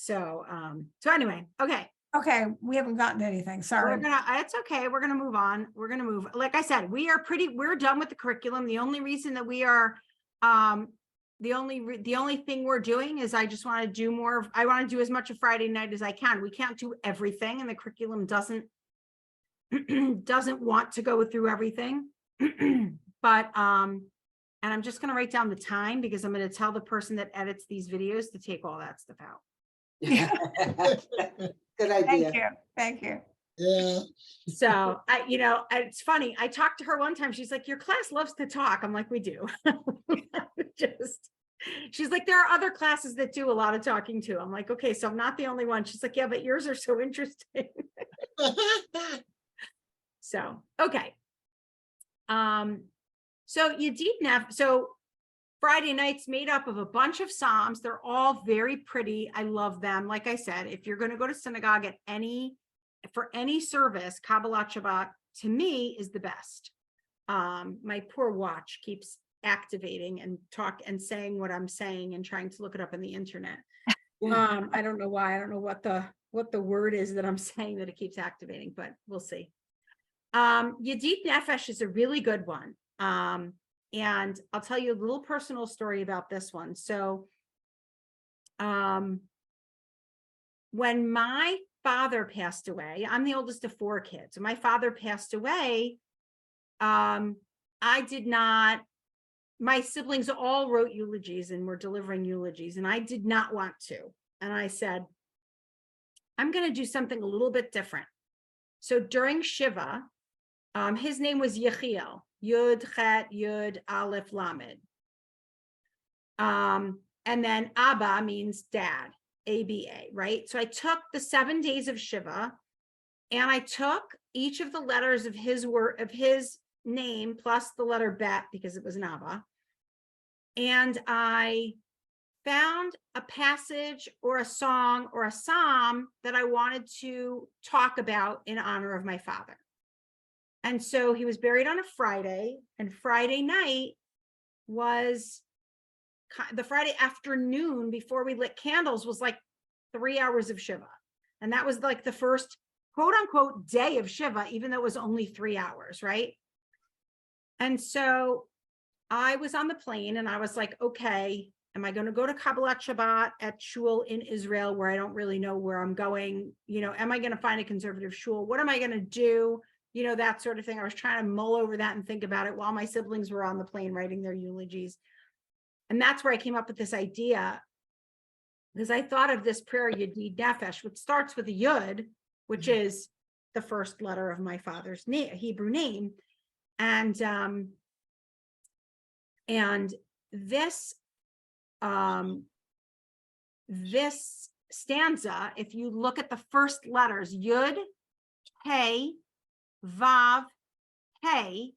So anyway, okay. Okay, we haven't gotten to anything. Sorry. It's okay. We're gonna move on. We're gonna move. Like I said, we're done with the curriculum. The only reason that we are, the only thing we're doing is I just want to do more. I want to do as much of Friday night as I can. We can't do everything, and the curriculum doesn't want to go through everything. But and I'm just gonna write down the time because I'm gonna tell the person that edits these videos to take all that stuff out. Good idea. Thank you. Thank you. Yeah. So it's funny. I talked to her one time. She's like, your class loves to talk. I'm like, we do. She's like, there are other classes that do a lot of talking too. I'm like, okay, so I'm not the only one. She's like, yeah, but yours are so interesting. So, okay. So Friday night's made up of a bunch of Psalms. They're all very pretty. I love them. Like I said, if you're going to go to synagogue for any service, Kabbalat Shabbat to me is the best. My poor watch keeps activating and saying what I'm saying and trying to look it up on the internet. I don't know why. I don't know what the word is that I'm saying that it keeps activating, but we'll see. Yedid Nefesh is a really good one. And I'll tell you a little personal story about this one. So, when my father passed away, I'm the oldest of 4 kids. When my father passed away, my siblings all wrote eulogies and were delivering eulogies, and I did not want to. And I said, I'm going to do something a little bit different. So during Shiva, his name was Yechiel. Yud, Chet, Yud, Aleph, Lamed. And then Abba means dad, ABA, right? So I took the 7 days of Shiva and I took each of the letters of his name plus the letter Bet because it was an Abba. And I found a passage or a song or a psalm that I wanted to talk about in honor of my father. And so he was buried on a Friday, and Friday night was the Friday afternoon before we lit candles was like 3 hours of Shiva. And that was like the first quote unquote day of Shiva, even though it was only 3 hours, right? And so I was on the plane and I was like, okay, am I going to go to Kabbalat Shabbat at shul in Israel where I don't really know where I'm going? Am I going to find a conservative shul? What am I going to do? That sort of thing. I was trying to mull over that and think about it while my siblings were on the plane writing their eulogies. And that's where I came up with this idea, because I thought of this prayer, Yedid Nefesh, which starts with a Yud, which is the first letter of my father's name, Hebrew name. And this stanza, if you look at the first letters, Yud, Hey, Vav, Hey,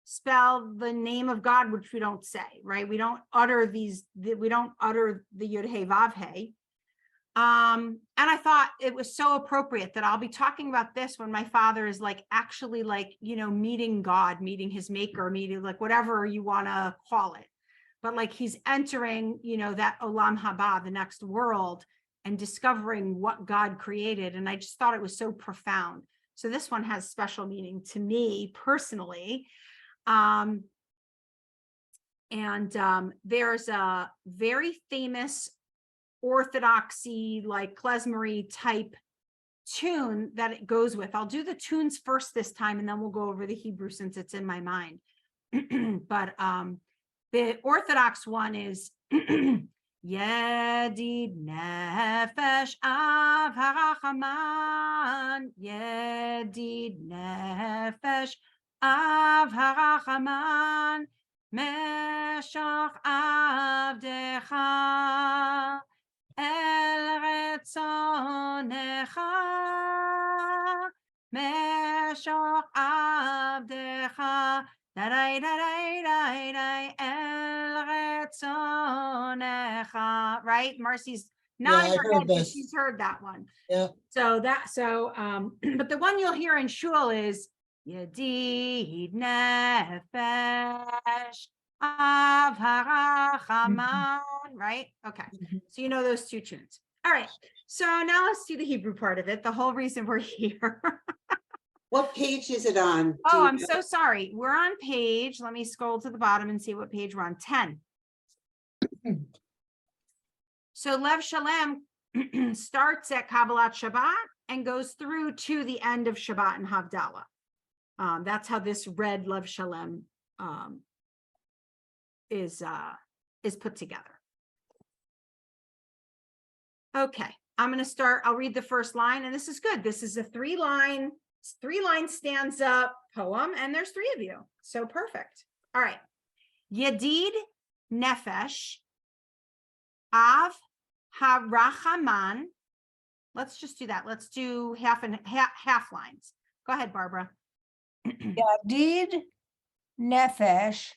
spell the name of God, which we don't say, right? We don't utter the Yud, Hey, Vav, Hey. And I thought it was so appropriate that I'll be talking about this when my father is actually meeting God, meeting his maker, meeting whatever you want to call it. But he's entering, that Olam Haba, the next world, and discovering what God created. And I just thought it was so profound. So this one has special meaning to me personally. There's a very famous Orthodoxy, klezmery type tune that it goes with. I'll do the tunes first this time, and then we'll go over the Hebrew since it's in my mind. But the Orthodox one is Yedid Nefesh Av Harachaman, Yedid Nefesh Av Harachaman, Meshach Avdecha El Retzonecha, Meshach Avdecha El Retzonecha, right? Marcy's nodding her head because she's heard that one. Yeah. But the one you'll hear in shul is Yedid Nefesh Av Harachaman, right? Okay. So those 2 tunes. All right. So now let's do the Hebrew part of it. The whole reason we're here. What page is it on? Do Oh, you I'm know? so sorry. We're on page, let me scroll to the bottom and see what page we're on, 10. So Lev Shalem starts at Kabbalat Shabbat and goes through to the end of Shabbat and Havdalah. That's how this red Lev Shalem is put together. Okay, I'm going to start. I'll read the first line, and this is good. This is a three-line stanza poem, and there's 3 of you. So perfect. All right. Yedid Nefesh Av Harachaman. Let's just do that. Let's do half lines. Go ahead, Barbara. Yadid Nefesh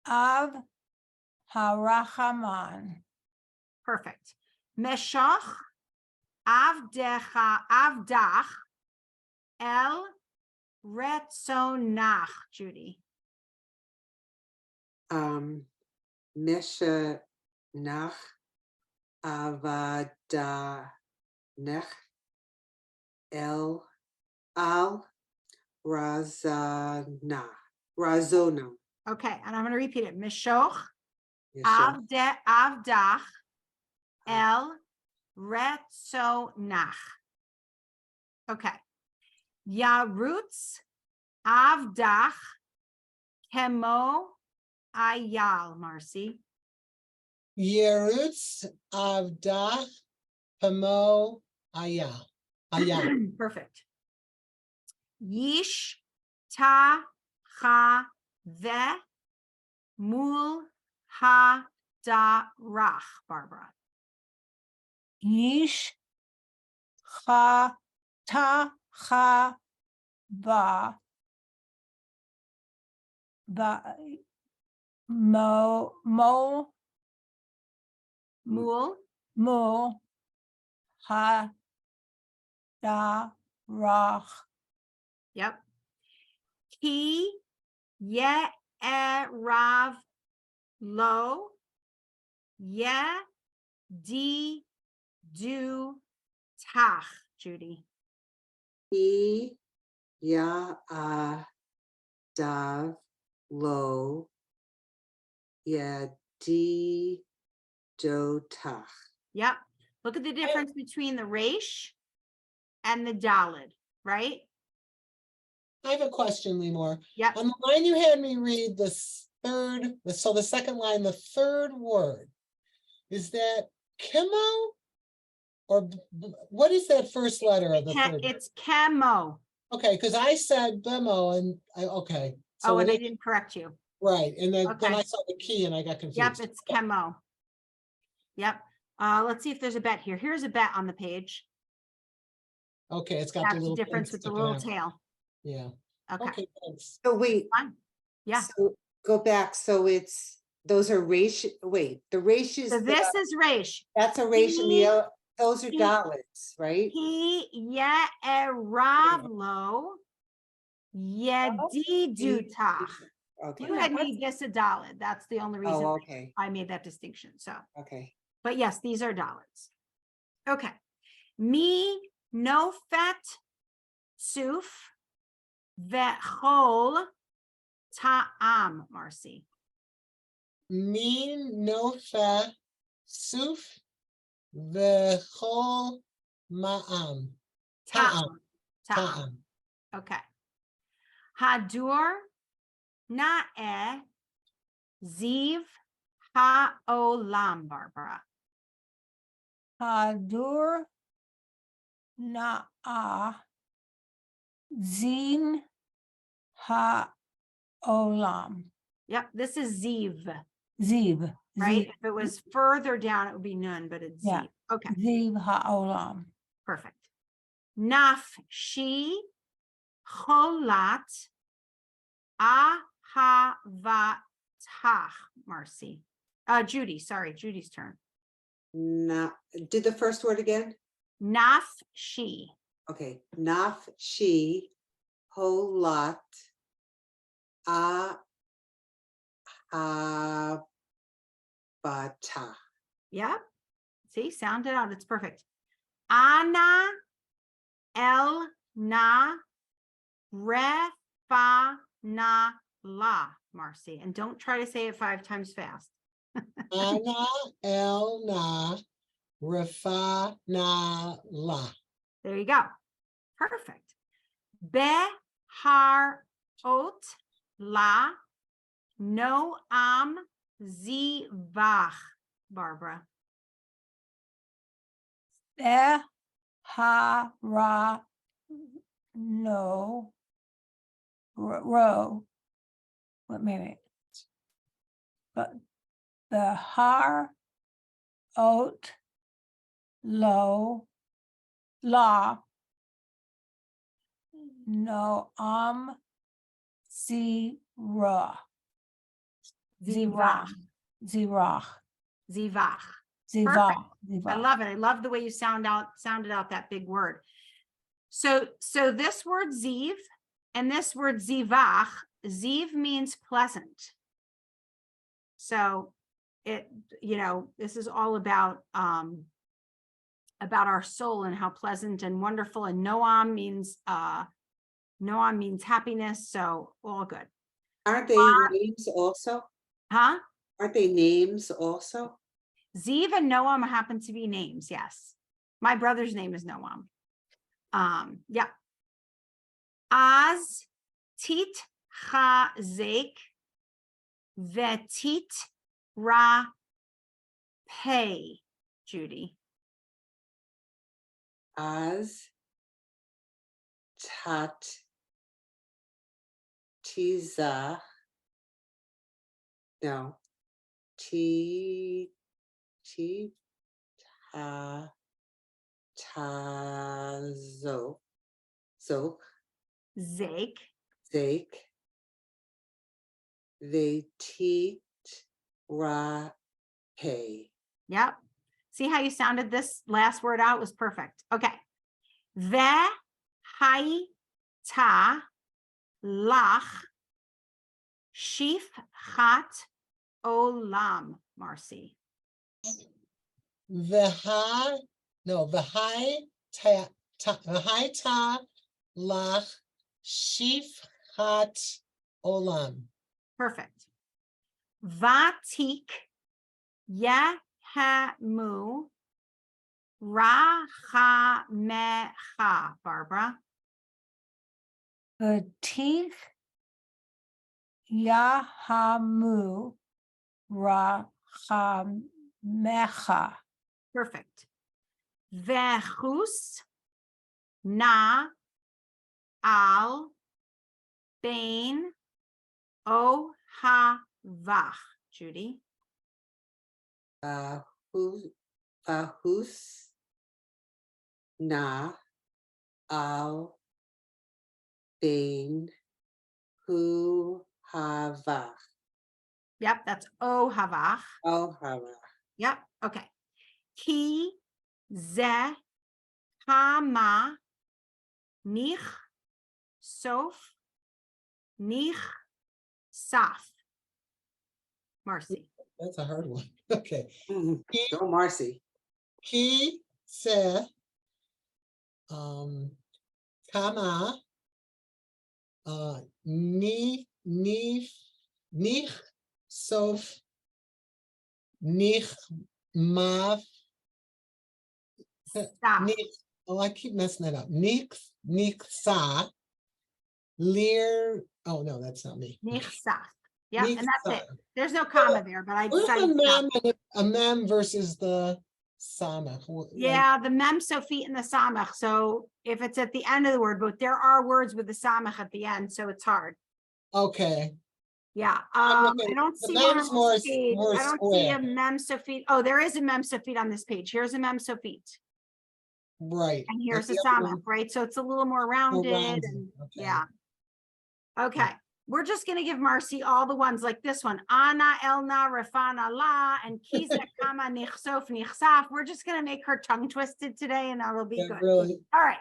Av Harachaman. Perfect. Meshach Avdach El Retzonach, Judy. Mesha nach avada nech el al razona. Okay, and I'm going to repeat it. Meshoch Yeshua. Avdach El Retzonach. Okay. Yarutz Avdach Kemo Ayal, Marcy. Yerutz Avdach Pamo Ayah. Perfect. Yish Ta Ha Ve Mul Ha Da Rach, Barbara. Yish Ha Ta Ha Ba Ba Mo Mul. Ha Da Rach. Yep. Ki Ye Rav Lo Ye Di Du Tach, Judy. E ya dav lo ya di do tach. Yep. Look at the difference between the Resh and the Dalid, right? I have a question, Lymor. Yep. On the line you had me read the second line, the third word, is that Kimo? Or what is that first letter of the third? It's Camo. Okay, because I said Bemo and okay. Oh, So and it I is, didn't correct you. right, and then Okay. I saw the key and I got confused. Yep, it's Camo. Yep. Let's see if there's a bet here. Here's a bet on the page. Okay, it's got That's the the little difference thing with the sticking little out. tail. Yeah. Okay. Okay, thanks. So wait, Fine. Yeah. so go back. So it's those are ratio. Wait, the ratios. So this is Resh. That's a ratio. And the other, those are He- Dalits, right? He Ye Ravlo Yedi Dutach. Okay. You had made this a Dalit. That's the only reason Oh, okay. I made that distinction. So, Okay. but yes, these are Dalits. Okay. Mi no fet suf vechol ta'am, Marcy. Min nofa suf v'chol ma'am. Ta'am. Ta'am. Okay. Hadur na'eh ziv ha'olam, Barbara. Hadur Na'a Zin Ha-Olam. Yep, this is ziv, Ziv. right? Ziv, If it was further down, it would be nun, but it's Yeah. ziv. Okay, Ziv Ha-Olam. perfect. Nafshi cholat ahavatach, Marcy. Judy, sorry, Judy's turn. Now, do the first word again. Nafshi. Okay. Naf she holat a bata. Yep. See, sound it out. It's perfect. Ana el na refa na la, Marcy. And don't try to say it 5 times fast. Ana el na refa na la. There you go. Perfect. Behar ot la no am zivach, Barbara. Hara no row. What maybe? But the har oat low law no zira Zivach. zirach Zivach. zivach I love it. I love the way you sounded out that big word. So this word ziv and this word zivach, ziv means pleasant. So this is all about our soul and how pleasant and wonderful. And noam means happiness. So all good. Aren't they names also? Huh? Aren't they names also? Ziv and Noam happen to be names. Yes. My brother's name is Noam. Yeah. Az tit chazek vetit ra pay, Judy. Az tat tiza. No. Ti ta tazo. Zok. Zake. Zake. They teat ra pay. Yep. See how you sounded this last word out was perfect. Okay. Ve hai ta lach shif chat olam, Marcy. V'hai ta lach shifchat olam. Perfect. Vatik yehemu rachamecha, Barbara. the teeth yahamu rachamecha Perfect. Vechus na al bain o havach, Judy. Ahus na al bain hu havach. Yep, that's o havach. Oh havach. Yep, okay. Ki ze kama nich sof nich saf. Marcy. That's a hard one. Okay. Go Marcy. Ki se kama nich sof nich mav Saf. oh, I keep messing that up. Nich sa lir. Oh no, that's not me. Nich saf. Yep, Nich and that's sa. it. There's no comma there, but I Where's decided the stop. mem and a mem versus the samach? Yeah, the mem sofit and the samach. So if it's at the end of the word, but there are words with the samach at the end, so it's hard. Okay. Yeah, I'm I looking- don't the see one mem's on more this page. more I don't see a square. mem sofit. Oh, there is a mem sofit on this page. Here's a mem sofit, Right. and here's a the other samach, one right? So it's a little more more rounded, rounded. and Okay. yeah. Okay, we're just gonna give Marcy all the ones like this one. Ana, Elna, Rafana, La, and Kiza, Kama, Nichsof, Nichsaf. We're just gonna make her tongue twisted today, and that'll be Yeah, good. really. All right.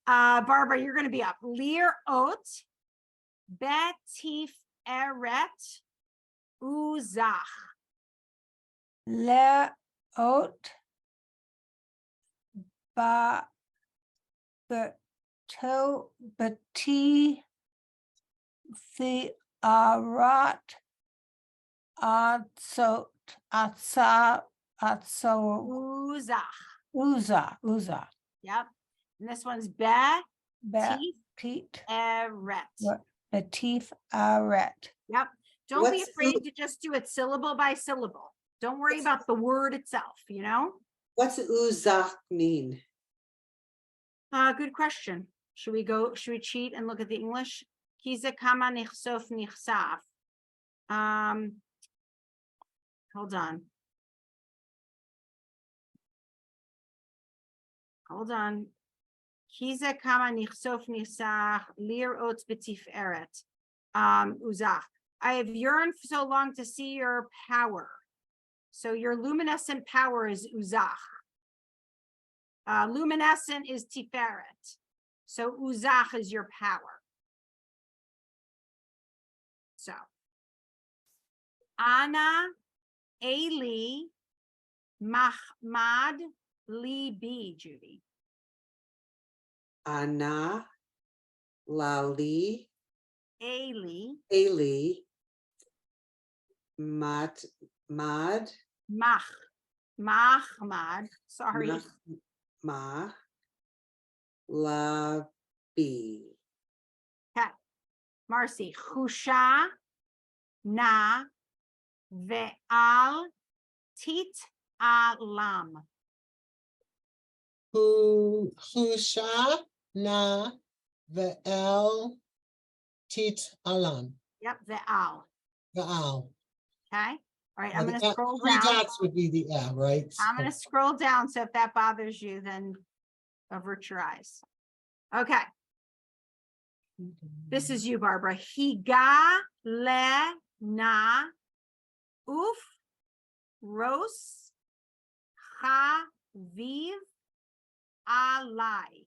Barbara, you're gonna be up. Lir ot, betif eret, uzach. le oat ba, beto, beti, arat, atsot, atsa, atso, Uzach. uza, Yep. And this one's bet, Pete pete, Eret. betif, aret. Yep. Don't be What's afraid to just do it syllable by syllable. Don't worry about the word itself, you know? What's uzak mean? Good question. Should we cheat and look at the English? Kize kama nichsof nichsaf. Hold on. Kize kama nichsof nichsaf lir ot betif eret. Uzach. I have yearned for so long to see your power. So your luminescent power is uzach. Luminescent is tiferet. So uzach is your power. So Ana Eli Mahmad Libi, Judy. Ana Lali Eli Eli Mad Mahmad. Sorry. Ma Labi. Okay. Marcy. Chusha na ve'al tit alam. Husha na ve'el tit alam. Yep, ve'al. Ve'al. Okay. All right, Now, I'm the going to scroll three down. dots would be the L, right? I'm going to scroll down. So if that bothers you, then avert your eyes. Okay. This is you, Barbara. Higa le na uf ros chaviv alai.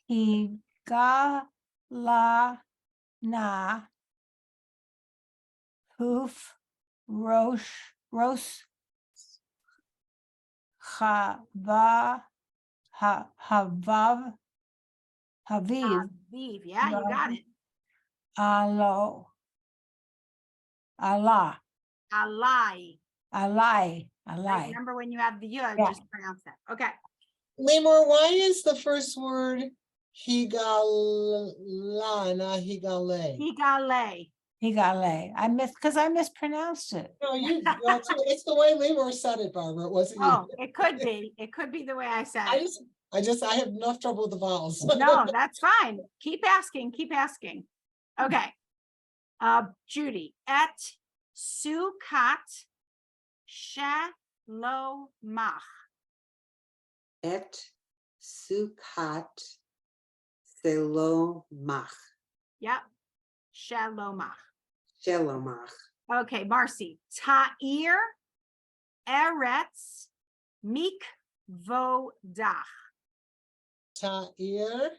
Higa la na hoof ros havav haviv Aviv. Yeah, you got it. alo Allah Alai. alai Right? alai. Remember when you have the yud, Yeah. just pronounce that. Okay. Lymor, why is the first word higala, not higale? Higale. Higale. I mispronounced it. No, well, it's the way Lymor said it, Barbara. It wasn't you. Oh, it could be. It could be the way I said it. I have enough trouble with the vowels. No, that's fine. Keep asking. Keep asking. Okay. Judy. Et sukat shalomach. Et Sukat Selomach. Yep. Shalomach. Shelomach. Okay, Marcy. Ta'ir eretz mikvodach. Ta'ir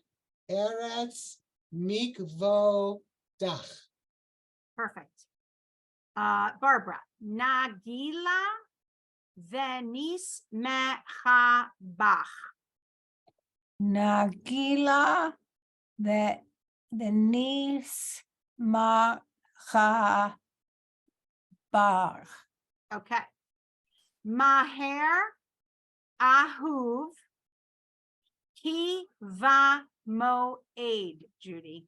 eretz mikvo dach. Perfect. Barbara. Nagila venis mechabach. Nagila the niece ma bar. Okay. Maher ahuv ki va moed, Judy.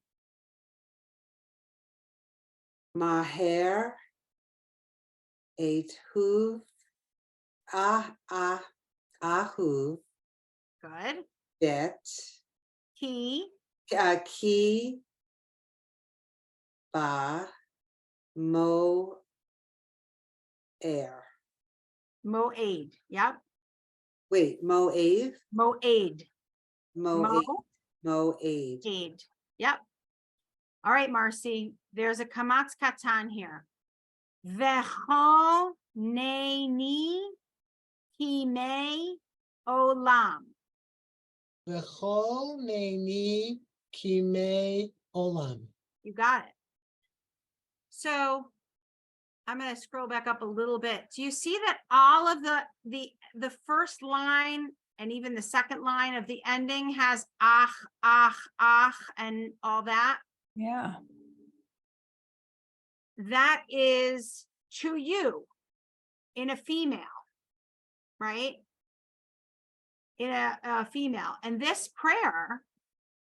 Maher Etuv Ahuv Good. Det Ki Ki Ba Mo Air. moed. Yep. Wait, Moave? Moed. Moave. Moave. Moed. Yep. All right, Marcy. There's a kamatz katan here. Vecho neini kimei olam. V'chol neini kimei olam. You got it. So I'm gonna scroll back up a little bit. Do you see that all of the first line and even the second line of the ending has ach, and all that? Yeah. That is to you in a female, right? In a female. And this prayer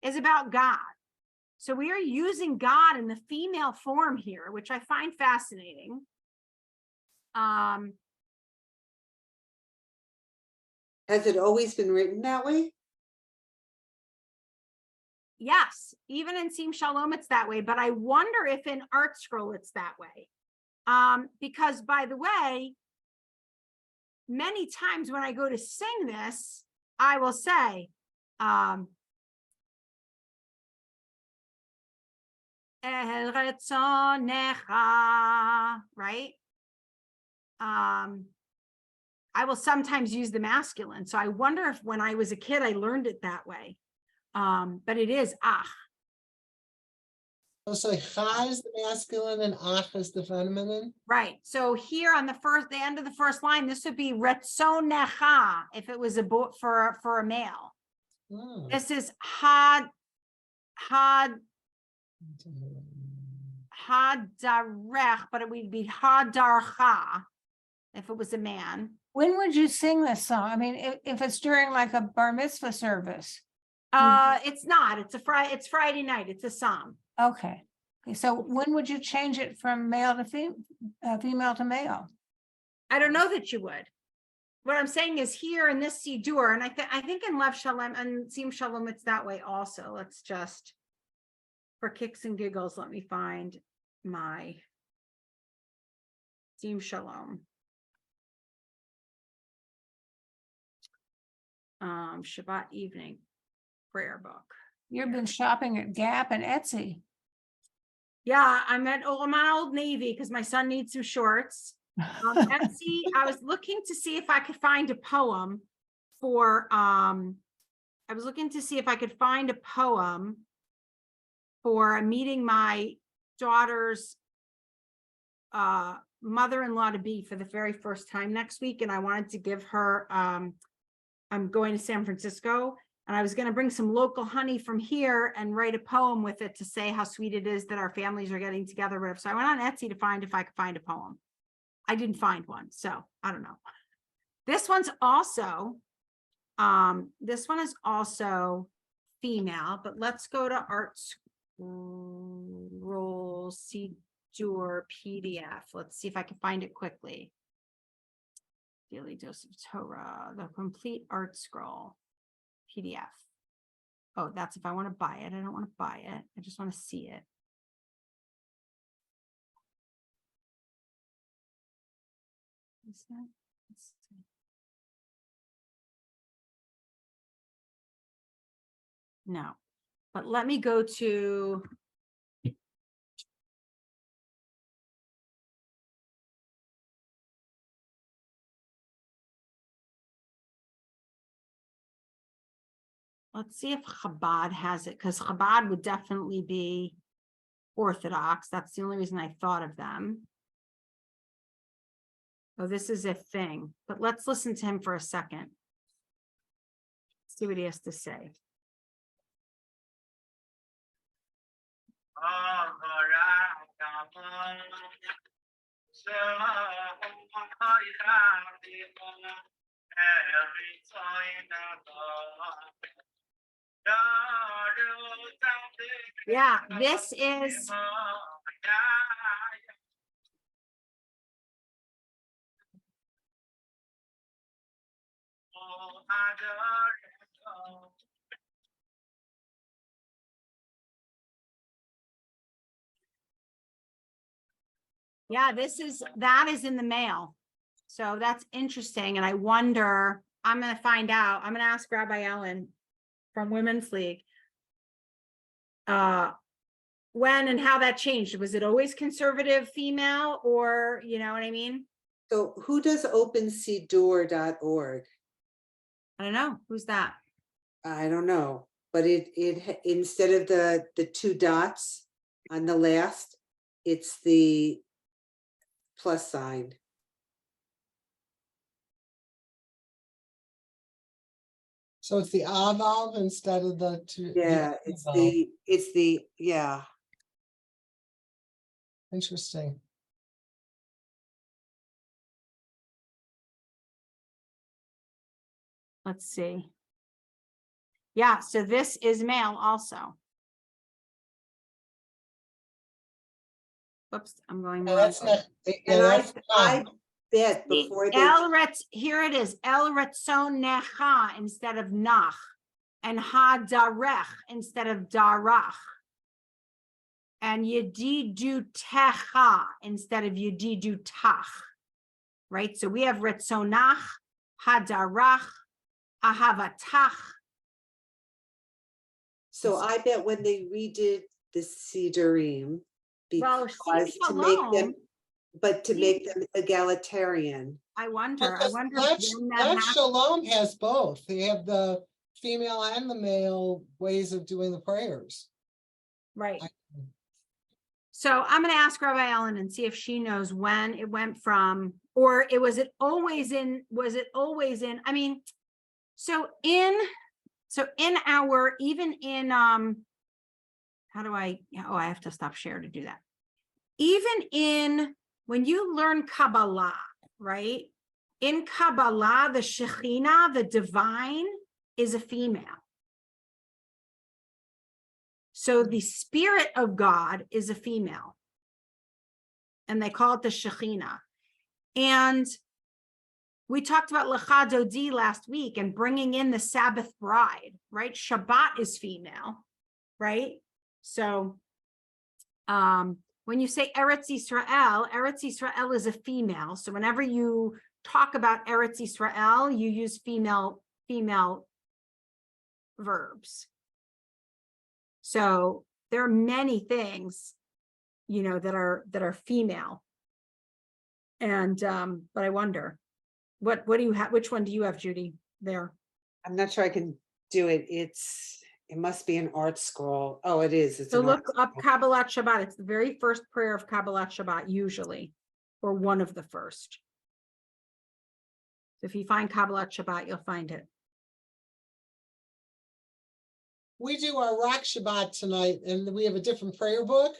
is about God. So we are using God in the female form here, which I find fascinating. Has it always been written that way? Yes, even in Seam Shalom, it's that way, but I wonder if in Art Scroll it's that way. Because by the way, many times when I go to sing this, I will say, El retzonecha, right? I will sometimes use the masculine. So I wonder if when I was a kid, I learned it that way. But it is ach. Oh, so cha is the masculine and ach is the feminine? Right. So here on the end of the first line, this would be retzonecha if it was a boy for a male. Oh. This is hadarech, but it would be hadarcha if it was a man. When would you sing this song? I mean, if it's during like a bar mitzvah service. It's not. It's Friday night. It's a psalm. Okay. Okay. So when would you change it from male to female to male? I don't know that you would. What I'm saying is here in this Sidur, and I think in Lev Shalom and Seam Shalom, it's that way also. Let's just, for kicks and giggles, let me find my Seam Shalom. Shabbat evening prayer book. You've been shopping at Gap and Etsy. Yeah, I'm at Old Navy because my son needs some shorts. Etsy, I was looking to see if I could find a poem for meeting my daughter's mother-in-law to be for the very first time next week. And I wanted to give her, I'm going to San Francisco, and I was going to bring some local honey from here and write a poem with it to say how sweet it is that our families are getting together. Whatever. So I went on Etsy to find if I could find a poem. I didn't find one, so I don't know. This one's also, this one is also female, but let's go to Art Scroll Sidur PDF. Let's see if I can find it quickly. Daily Dose of Torah, the complete Art Scroll PDF. Oh, that's if I want to buy it. I don't want to buy it. I just want to see it. Is that? Let's see. No, but let me go to. Let's see if Chabad has it, because Chabad would definitely be Orthodox. That's the only reason I thought of them. Oh, this is a thing, but let's listen to him for a second. See what he has to say. Yeah, this is. Yeah, that is in the mail. So that's interesting. And I wonder, I'm going to find out. I'm going to ask Rabbi Ellen from Women's League. When and how that changed. Was it always conservative female, or, you know what I mean? So who does opensidur.org? I don't know. Who's that? I don't know, but it instead of the two dots on the last, it's the plus sign. So it's the ah vowel instead of the two. Yeah, it's the, yeah. Interesting. Let's see. Yeah, so this is male also. Whoops, I'm going the Yeah, wrong that's way. not, yeah, And that's I not. bet See, before they, El Retz, here it is, El Retzon Necha instead of Nach, and Ha Darech instead of Darach. And Yedidu Techa instead of Yedidu Tach. Right? So we have Retzonach, Hadarach, Ahavatach. so I bet when they redid the Sidurim, Well, because to make them, Shalom, but to make them egalitarian. I wonder Because when Lev that Lev happened. Shalom has both. They have the female and the male ways of doing the prayers. Right. I- So I'm going to ask Rabbi Ellen and see if she knows when it went from, or was it always in, I mean, so in our, even in, how do I, oh, I have to stop share to do that. Even in, when you learn Kabbalah, right? In Kabbalah, the Shekhinah, the divine, is a female. So the spirit of God is a female. And they call it the Shekhinah. And we talked about Lecha Dodi last week and bringing in the Sabbath bride, right? Shabbat is female, right? So when you say Eretz Yisrael is a female. So whenever you talk about Eretz Yisrael, you use female verbs. So there are many things, you know, that are female. And but I wonder, what do you have? Which one do you have, Judy? There. I'm not sure I can do it. It must be an art scroll. Oh, it is. It's So an art look up scroll. Kabbalat Shabbat. It's the very first prayer of Kabbalat Shabbat, usually, or one of the first. So if you find Kabbalat Shabbat, you'll find it. We do our Rock Shabbat tonight and we have a different prayer book.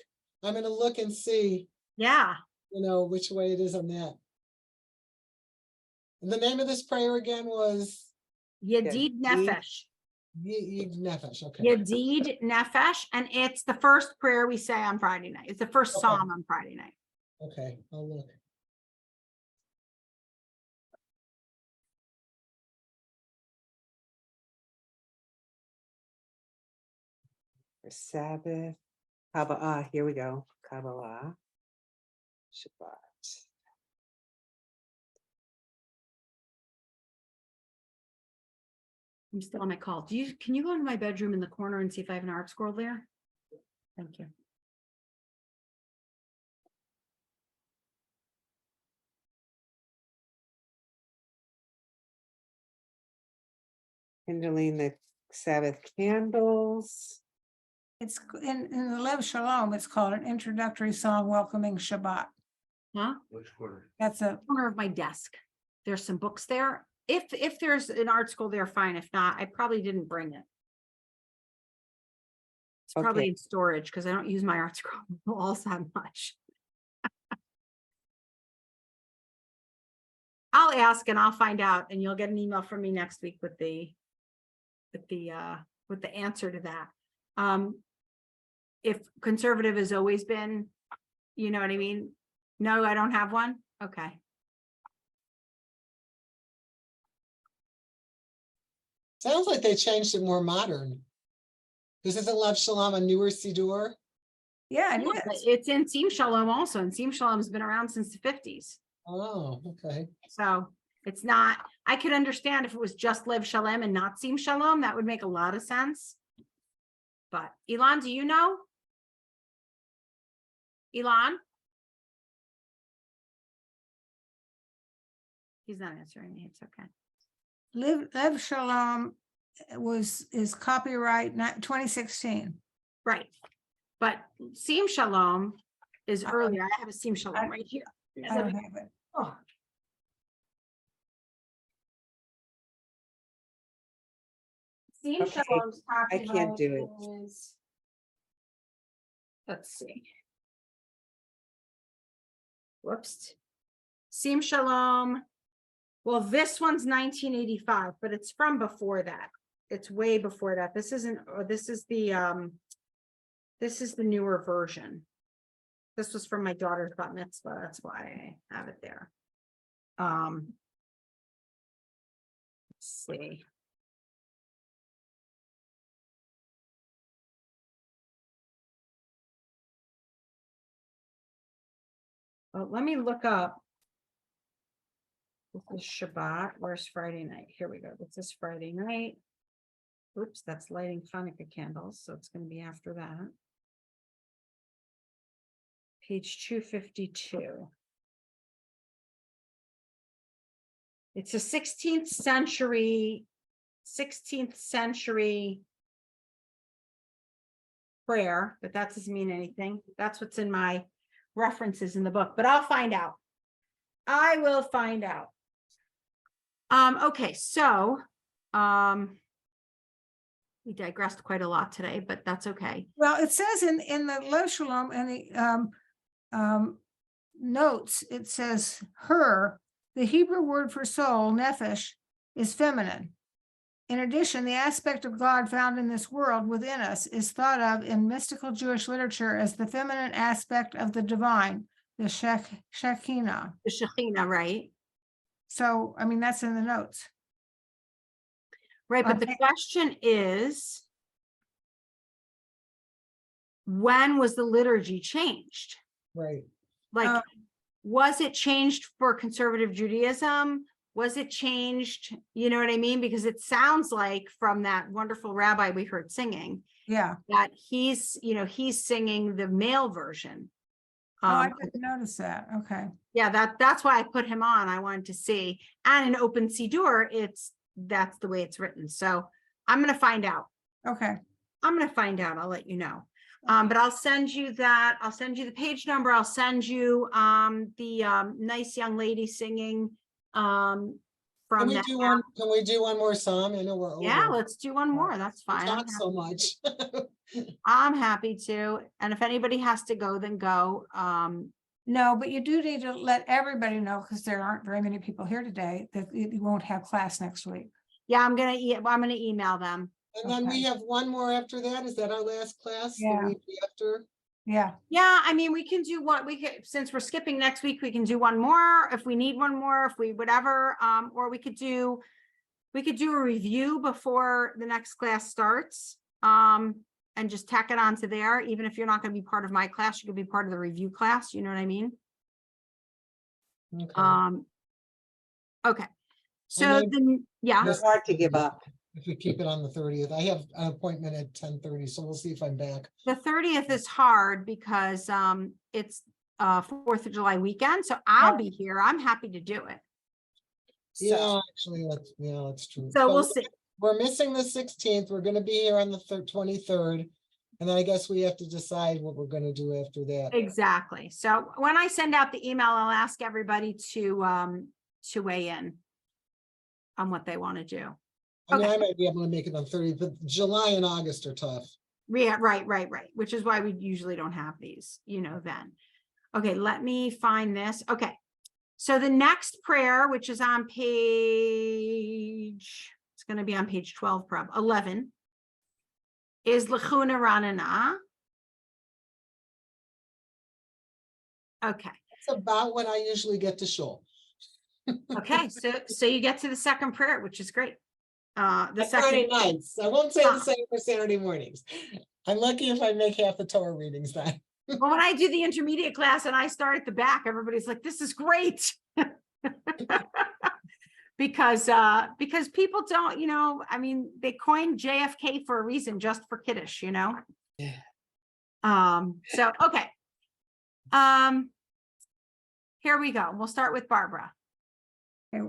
I'm gonna look and see, Yeah. you know, which way it is on that. And the name of this prayer again was Yedid Nefesh. Yid Nefesh, okay. Yedid Nefesh. And it's the first prayer we say on Friday night. It's the first Okay. psalm on Friday night. Okay, I'll look. For Sabbath, Kabbalah, here we go. Kabbalah, Shabbat. I'm still on my call. Can you go into my bedroom in the corner and see if I have an art scroll there? Thank you. Kindling the Sabbath candles. It's in the Lev Shalom, it's called an introductory song welcoming Shabbat. Huh? That's a, Corner of my desk. There's some books there. If there's an art scroll there, fine. If not, I probably didn't bring it. It's probably Okay. in storage because I don't use my art scroll walls that much. I'll ask and I'll find out, and you'll get an email from me next week with the answer to that. If conservative has always been, you know what I mean? No, I don't have one. Okay. Sounds like they changed it more modern. This isn't Lev Shalom, a newer Siddur. yeah, it Yeah, but is. it's in Sim Shalom also, and Sim Shalom has been around since the 50s. Oh, okay. So it's not, I could understand if it was just Lev Shalom and not Sim Shalom, that would make a lot of sense. But Elon, do you know? Elon? He's not answering me. It's okay. Lev Shalom is copyright 2016. Right. But Sim Shalom is earlier. I have a Sim Shalom right here. I don't have it. Oh. Seam Okay, Shalom's I can't copyright do it. is. Let's see. Whoops. Seam Shalom. Well, this one's 1985, but it's from before that. It's way before that. This isn't, or this is the newer version. This was from my daughter's bat mitzvah. That's why I have it there. Let's see. Well, let me look up. This is Shabbat. Where's Friday night? Here we go. This is Friday night. Oops, that's lighting Hanukkah candles, so it's going to be after that. Page 252. It's a 16th century prayer, but that doesn't mean anything. That's what's in my references in the book, but I'll find out. I will find out. Okay, so we digressed quite a lot today, but that's okay. Well, it says in the Lo Shalom and the notes, it says her, the Hebrew word for soul, nephesh, is feminine. In addition, the aspect of God found in this world within us is thought of in mystical Jewish literature as the feminine aspect of the divine, the Shekinah. The Shekhinah, right? So, I mean, that's in the notes. Right, but the Okay. question is, when was the liturgy changed? Right. Like, was it changed for conservative Judaism? Was it changed? You know what I mean? Because it sounds like from that wonderful rabbi we heard singing Yeah. that he's singing the male version. Oh, I didn't notice that. Okay. Yeah, that's why I put him on. I wanted to see. And in Open Siddur, that's the way it's written. So I'm gonna find out. Okay. I'm gonna find out. I'll let you know. But I'll send you that. I'll send you the page number. I'll send you the nice young lady singing Can from we that. do one, can we do one more psalm? I know we're over. Yeah, let's do one more. That's We fine. talk so much. I'm happy to. And if anybody has to go, then go. No, but you do need to let everybody know, because there aren't very many people here today, that you won't have class next week. Yeah, I'm gonna email them. And then we Okay. have one more after that. Is that our last class? The Yeah. week after? Yeah. Yeah, I mean, we can do what we could, since we're skipping next week, we can do one more if we need one more, if we whatever, or we could do a review before the next class starts, and just tack it onto there. Even if you're not going to be part of my class, you could be part of the review class. You know what I mean? Okay. Okay. So then- then, yeah, It's hard to give up. If we keep it on the 30th, I have an appointment at 10:30, so we'll see if I'm back. the 30th is hard because it's 4th of July weekend, so I'll be here. I'm happy to do it. So, Yeah, actually, that's true. so But we'll see. We're missing the 16th. We're gonna be here on the 23rd. And then I guess we have to decide what we're gonna do after that. Exactly. So when I send out the email, I'll ask everybody to weigh in on what they want to do. I mean, Okay. I might be able to make it on 30, but July and August are tough. Yeah, right. Which is why we usually don't have these, then. Okay, let me find this. Okay. So the next prayer, which is on it's going to be on page 12, 11, is L'chuna Ranana. Okay. That's about what I usually get to shul. Okay. So you get to the second prayer, which is great. The Friday second nights. I won't say the Huh. same for Saturday mornings. I'm lucky if I make half the Torah readings then. Well, when I do the intermediate class and I start at the back, everybody's like, this is great. Because people don't, I mean, they coined JFK for a reason, just for Kiddush, Yeah. So, okay. Here we go. We'll start with Barbara. Okay,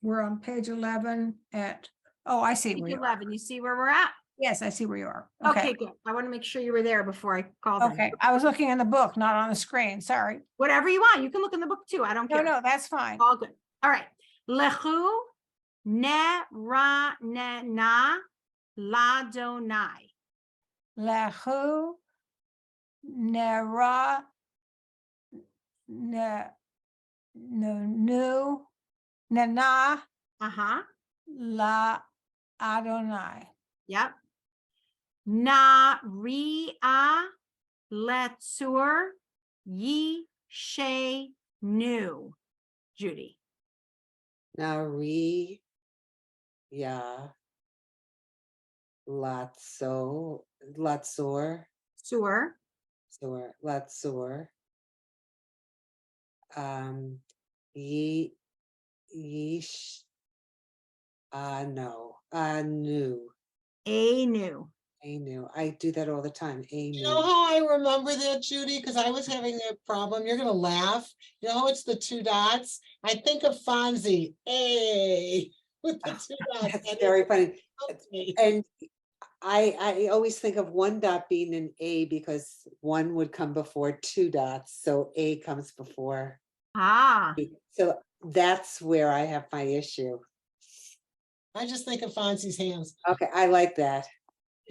we're on page 11 at, oh, I see. Page We are. 11, you see where we're at? Yes, I see where you are. Okay, good. I want to make sure you were there before I called them. Okay, I was looking in the book, not on the screen, sorry. Whatever you want. You can look in the book too. I don't No, care. no, that's fine. All good. All right. Lechu ne ra ne na ladonai. Lehu, Nera, Ne, Nu, Nana, Uh-huh. La Adonai. Yep. Na ria letzur ye she nu. Judy. Now yeah, Latsor, Sur. Latsor. Ye, yeesh, no, new, A nu. a new. I do that all the time. A You know new. how I remember that, Judy? Because I was having that problem. You're gonna laugh. You know how it's the two dots? I think of Fonzie, A, with the two dots. That's and very it's funny. okay. And I always think of one dot being an A because one would come before two dots, so A comes before. Ah. So that's where I have my issue. I just think of Fonzie's hands. Okay, I like that.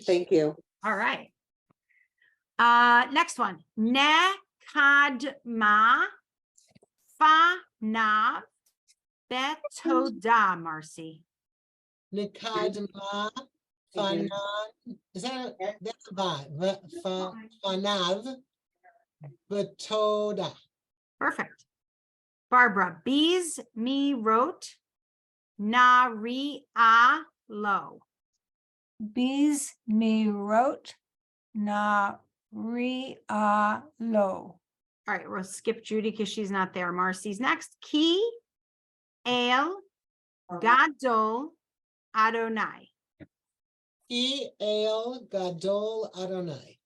Thank you. All right. Next one. Nekadma fanav betoda, Marcy. Nikadma, Fanan, is that, that's a vibe, Fanav, Betoda. Perfect. Barbara, bees me wrote na ri a lo. Bees me wrote, Na Ri A Lo. All right, we'll skip Judy because she's not there. Marcy's next. Ki el gadol Adonai. E El Gadol Adonai.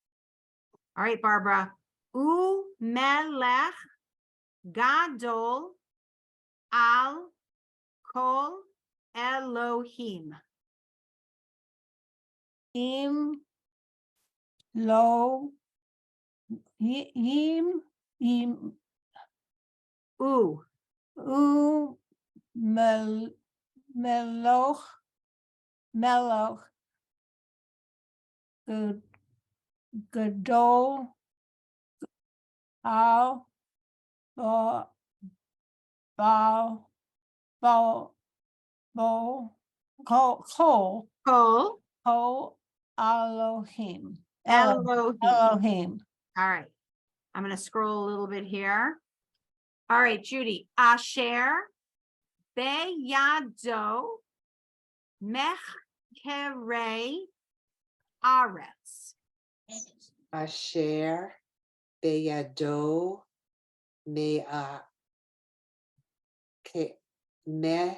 All right, Barbara. U melech gadol al kol Elohim. Im Lo, Im, U. U, Meloch, Gadol, Al, Bo, Bo, Kol, Kol Elohim. Elohim. Elohim. All right. I'm going to scroll a little bit here. All right, Judy. Asher beyado mechkere aretz. Asher beyado me me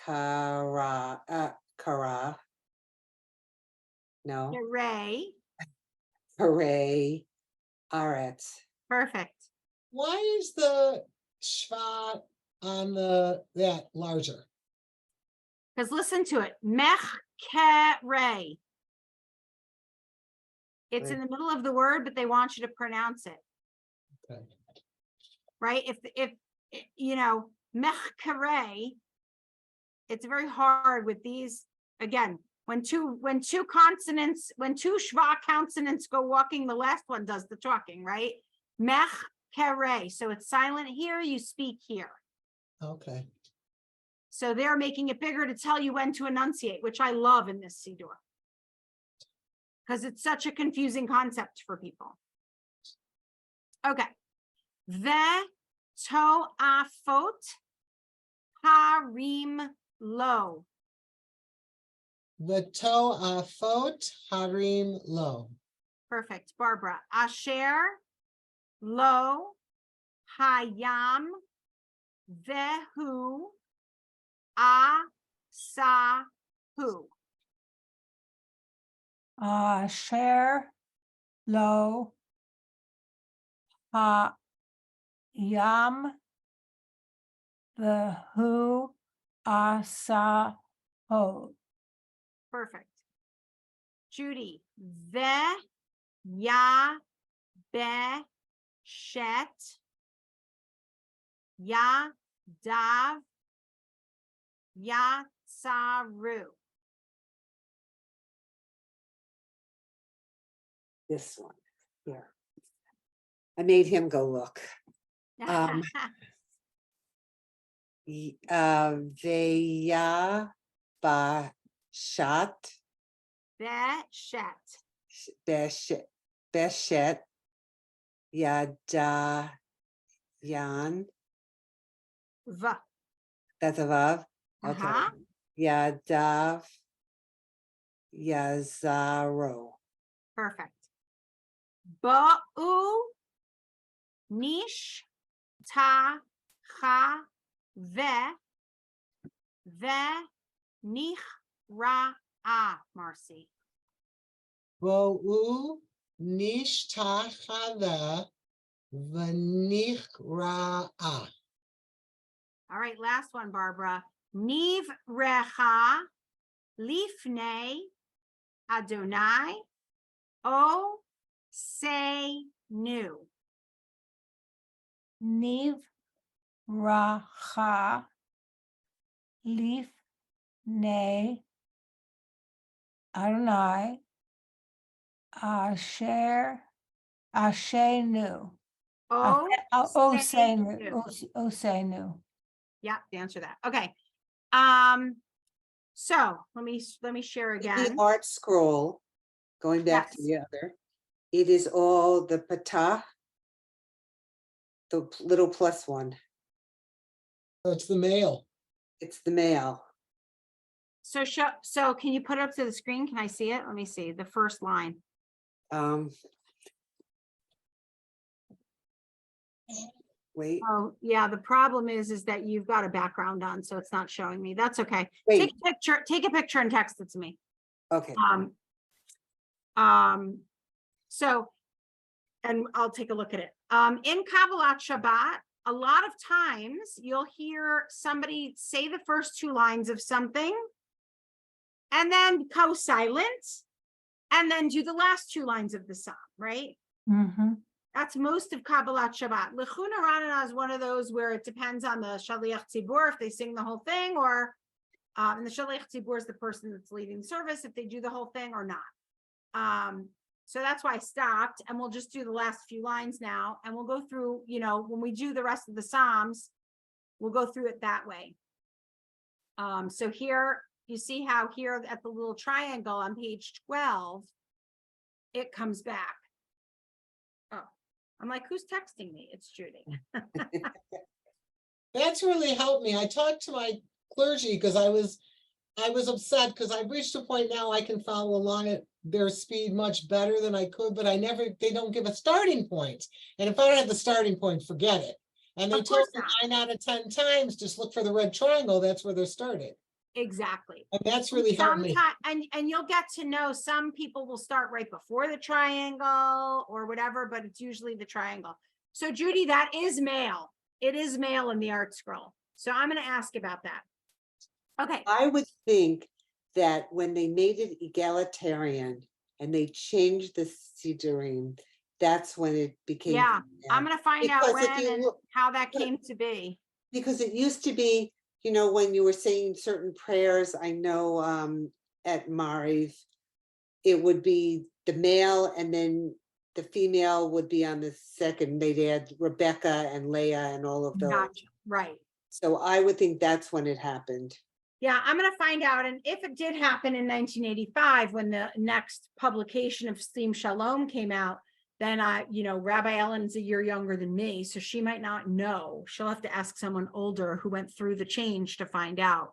kara no Kere. hooray aretz. Perfect. Why is the Shvat on that larger? Because listen to it. Mechkere. It's in the middle of the word, but they want you to pronounce it. Okay. Right? If you know, mechkere, it's very hard with these. Again, when two schwa consonants go walking, the last one does the talking, right? Mechkere. So it's silent here, you speak here. Okay. So they're making it bigger to tell you when to enunciate, which I love in this Siddur. Because it's such a confusing concept for people. Okay. The to'afot harim lo. The To'afot Harim Lo. Perfect. Barbara. Asher lo hayam vehu asahu. Asher Lo Ha Yam Vehu Asa Ho. Perfect. Judy, ve, ya, be, shet, ya, dav, ya, tsaru. This one here. I made him go look. Veya ba shat Beshet. beshet yada yan. V. That's a vav. Okay. Uh-huh. Yadav yazaro. Perfect. Ba'u, nish, ta, cha, ve, nich, ra, a, Marcy. Bo'u nishtachava v'nichra'a. All right, last one, Barbara. Niv recha, lifnei, Adonai, o, say, nu. Niv racha leaf nay Adonai asher ashenu O, osenu nu. osenu. Yeah, to answer that. Okay. So let me share In again. the art scroll, going back to Yes. the other, it is all the patah, the little plus one. That's the male. It's the male. So can you put it up to the screen? Can I see it? Let me see the first line. Wait, Oh, yeah, the problem is that you've got a background on, so it's not showing me. That's okay. wait, Take a picture and text it to me. okay. So, and I'll take a look at it. In Kabbalat Shabbat, a lot of times you'll hear somebody say the first two lines of something and then go silent and then do the last two lines of the psalm, right? Mm-hmm. That's most of Kabbalat Shabbat. Lechuna Ranana is one of those where it depends on the Shaliach Tzibur, if they sing the whole thing, or and the Shaliach Tzibur is the person that's leading the service, if they do the whole thing or not. So that's why I stopped, and we'll just do the last few lines now, and we'll go through, when we do the rest of the Psalms, we'll go through it that way. So here, you see how here at the little triangle on page 12, it comes back. Oh, I'm like, who's texting me? It's Judy. That's really helped me. I talked to my clergy because I was upset because I've reached a point now I can follow along at their speed much better than I could, but they don't give a starting point. And if I don't have the starting point, forget it. And they Of told course me not. 9 out of 10 times, just look for the red triangle. That's where they're starting. Exactly. And that's really helped me. Sometimes, and you'll get to know some people will start right before the triangle or whatever, but it's usually the triangle. So Judy, that is male. It is male in the art scroll. So I'm going to ask about that. Okay. I would think that when they made it egalitarian and they changed the Sidurim, that's when it became. Yeah, I'm going to find out Because if when you and look- how that came to be. Because it used to be, when you were saying certain prayers, I know at Mariv, it would be the male and then the female would be on the second. They'd add Rebecca and Leah and all of those. Gotcha. Right. So I would think that's when it happened. Yeah, I'm going to find out. And if it did happen in 1985, when the next publication of Steam Shalom came out, then Rabbi Ellen's a year younger than me, so she might not know. She'll have to ask someone older who went through the change to find out,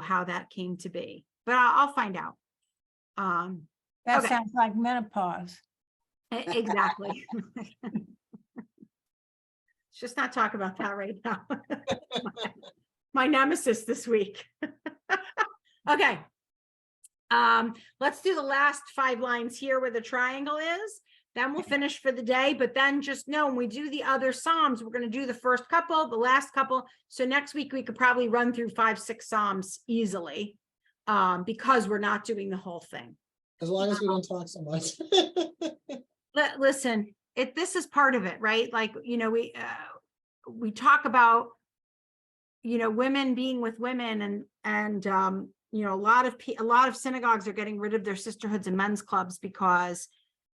how that came to be. But I'll find out. That Okay. sounds like menopause. Exactly. Let's just not talk about that right now. My nemesis this week. Okay. Let's do the last 5 lines here where the triangle is. Then we'll finish for the day, but then just know when we do the other Psalms, we're going to do the first couple, the last couple. So next week we could probably run through 5-6 Psalms easily. because we're not doing the whole thing. As long as we don't talk so much. Listen, this is part of it, right? Like, we talk about, women being with women, and a lot of synagogues are getting rid of their sisterhoods and men's clubs because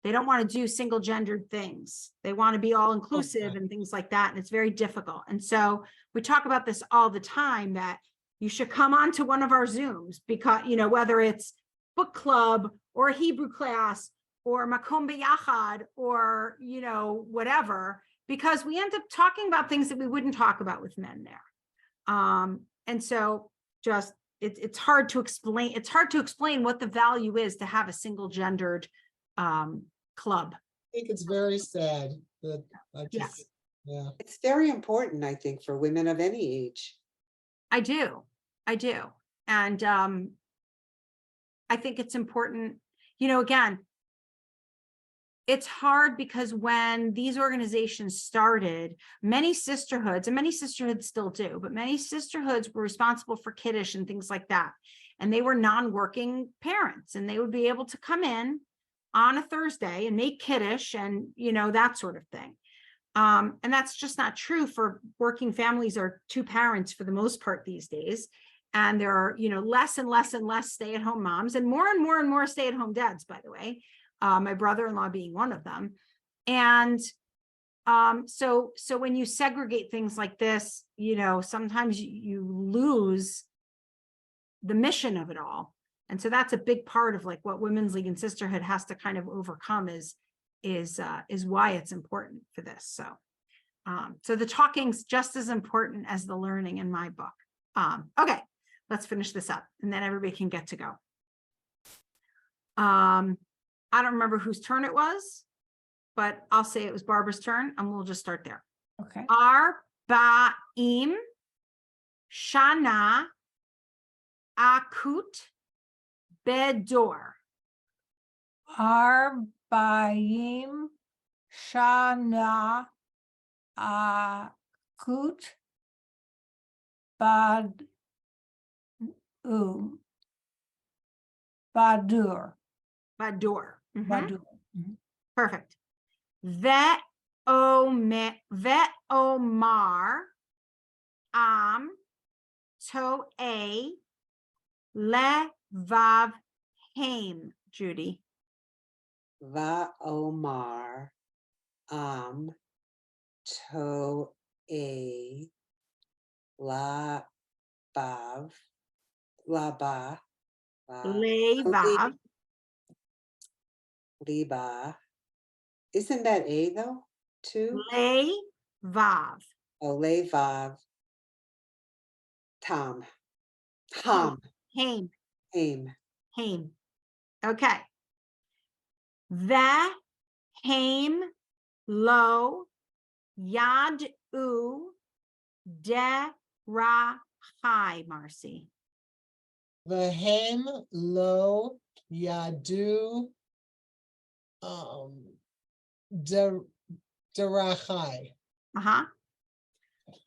they don't want to do single gendered things. They want to be all inclusive and things like that. And it's very difficult. And so we talk about this all the time, that you should come on to one of our Zooms, because, whether it's book club or a Hebrew class or Makom B'Yachad or, whatever, because we end up talking about things that we wouldn't talk about with men there. And so just, it's hard to explain. It's hard to explain what the value is to have a single gendered club. I think it's very sad that Yes. yeah. It's very important, I think, for women of any age. I do. And I think it's important, again, it's hard because when these organizations started, many sisterhoods still do, but many sisterhoods were responsible for Kiddush and things like that. And they were non-working parents, and they would be able to come in on a Thursday and make Kiddush and, that sort of thing. And that's just not true for working families or two parents for the most part these days. And there are, less and less and less stay-at-home moms, and more stay-at-home dads, by the way, my brother-in-law being one of them. And so when you segregate things like this, sometimes you lose the mission of it all. And so that's a big part of like what Women's League and Sisterhood has to kind of overcome is why it's important for this. So the talking's just as important as the learning in my book. Okay, let's finish this up and then everybody can get to go. I don't remember whose turn it was, but I'll say it was Barbara's turn and we'll just start there. Okay. Arba'im Shana Akut Bedor. Arba'im Shana Akut Badur. Bador. Mhm. Badur. Mhm. Perfect. Ve'omar am to'e levav haim, Judy. Va'omar to a la bav la ba Levav. liba. Isn't that a though? Two? Levav. Oh, levav tam ham Haim. aim. Haim. Okay. The haim lo yad u de ra hi, Marcy. Vahem lo yadu derachai.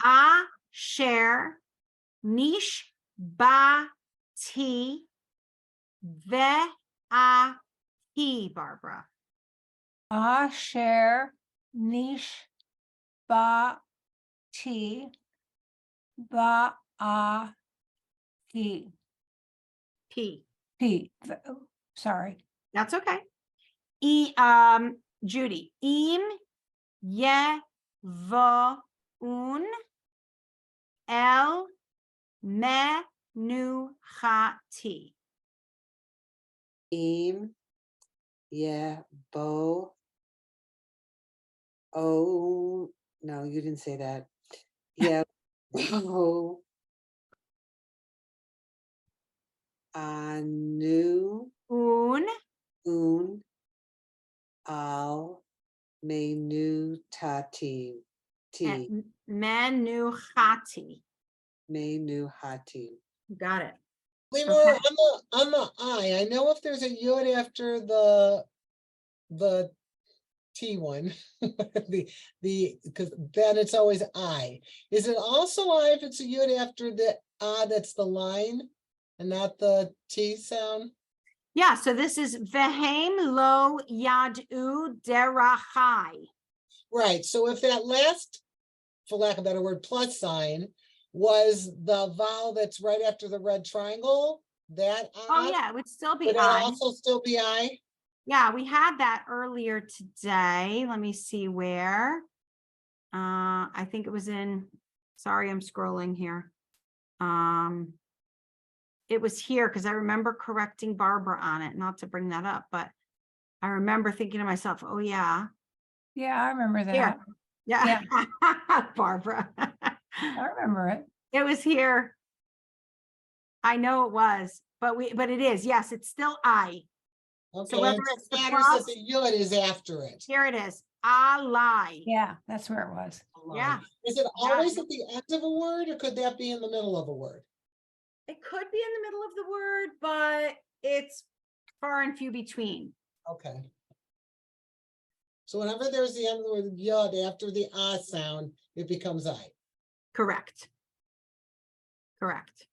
Asher nish ba ti ve a he, Barbara. Asher nish ba ti ba a he. P. Sorry. That's okay. Judy. Im ye va un el menuchati. Im yeah bo. Oh no, you didn't say that. Yeah. Oh. Anu Un al menu tati menuchati. menu hati. You got it. Lymor, Okay. on the I know if there's a yod after the T one, the because then it's always I. Is it also I if it's a yod after the that's the line? and not the T sound? Yeah, so this is Vehem lo yadu derachai. Right, so if that last, for lack of a better word, plus sign was the vowel that's right after the red triangle, that Oh, I, yeah, it would still be would that I. also still be I? Yeah, we had that earlier today. Let me see where. I think it was in, sorry, I'm scrolling here. It was here because I remember correcting Barbara on it, not to bring that up, but I remember thinking to myself, oh, yeah. Yeah, I remember Here. that. Yeah. Barbara. I remember it. It was here. I know it was, but it is. Yes, it's still I. Okay, whether it it's just the matters that plus- the yud is after it. Here it is. Alai. Yeah, that's where it was. Yeah. Is it Yeah. always at the end of a word, or could that be in the middle of a word? It could be in the middle of the word, but it's far and few between. Okay. So whenever there's the end of the word yud after the ah sound, it becomes I. Correct. Correct.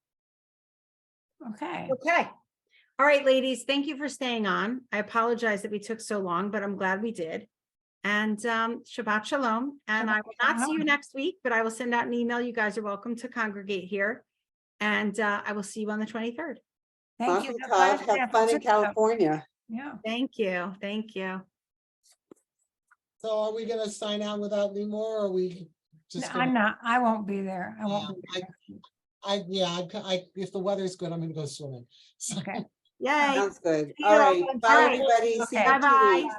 Okay. Okay. All right, ladies, thank you for staying on. I apologize that we took so long, but I'm glad we did. And Shabbat Shalom. And I will not see you Shalom. next week, but I will send out an email. You guys are welcome to congregate here. And I will see you on the 23rd. Thank you. Awesome, Good Todd. luck, Have fun in Francisco. California. Yeah. Thank you. Thank you. So are we gonna sign out without Lymor, or are we just? I'm gonna- not, I won't be there. I won't be Yeah, there. yeah, if the weather's good, I'm gonna go swimming. So- Okay. Yay. Sounds good. See All you right. all. Bye, All right. everybody. See you in 2 Okay. Bye-bye. weeks.